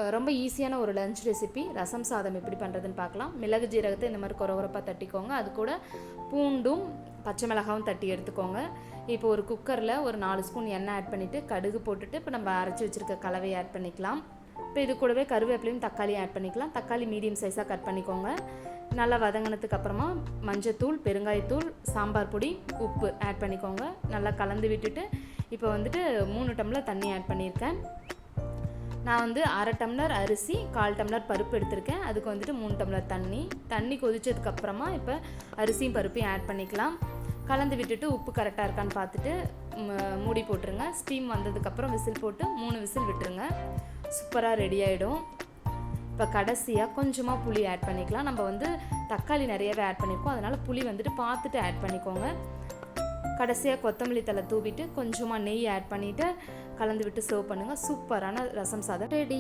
ரொம்ப ஈஸியான ஒரு லஞ்ச் ரெசிபி ரசம் சாதம் எப்படி பண்ணுறதுன்னு பார்க்கலாம். மிளகு ஜீரகத்தை இந்த மாதிரி கொரகொரப்பாக தட்டிக்கோங்க. அது கூட பூண்டும் பச்சை மிளகாவும் தட்டி எடுத்துக்கோங்க. இப்போ ஒரு குக்கரில் ஒரு 4 ஸ்பூன் எண்ணெய் ஆட் பண்ணிவிட்டு கடுகு போட்டுட்டு இப்போ நம்ம அரைச்சி வச்சுருக்க கலவையை ஆட் பண்ணிக்கலாம். இப்போ இது கூடவே கருவேப்பிலையும் தக்காளியும் ஆட் பண்ணிக்கலாம். தக்காளி மீடியம் சைஸாக கட் பண்ணிக்கோங்க. நல்லா வதங்கினதுக்கு அப்புறமா மஞ்சத்தூள், பெருங்காயத்தூள், சாம்பார் பொடி, உப்பு ஆட் பண்ணிக்கோங்க. நல்லா கலந்து விட்டுட்டு இப்போ 3 டம்ளர் தண்ணி ஆட் பண்ணியிருக்கேன். நான் 1/2 டம்ளர் அரிசி, 1/4 டம்ளர் பருப்பு எடுத்திருக்கேன். அதுக்கு 3 டம்ளர் தண்ணி கொதிச்சதுக்கப்புறமா இப்போ அரிசியும் பருப்பையும் ஆட் பண்ணிக்கலாம். கலந்து விட்டுட்டு உப்பு கரெக்டாக இருக்கான்னு பார்த்துட்டு மூடி போட்டுருங்க. ஸ்டீம் வந்ததுக்கப்புறம் விசில் போட்டு 3 விசில் விட்டுருங்க. சூப்பராக ரெடி ஆகிடும். இப்போ கடைசியாக கொஞ்சமாக புளி ஆட் பண்ணிக்கலாம். நம்ம தக்காளி நிறையவே ஆட் பண்ணியிருக்கோம், அதனால் புளி பார்த்துட்டு ஆட் பண்ணிக்கோங்க. கடைசியாக கொத்தமல்லி தழை தூவிட்டு கொஞ்சமாக நெய் ஆட் பண்ணிவிட்டு கலந்து விட்டு சர்வ் பண்ணுங்கள். சூப்பரான ரசம் சாதம் ரெடி.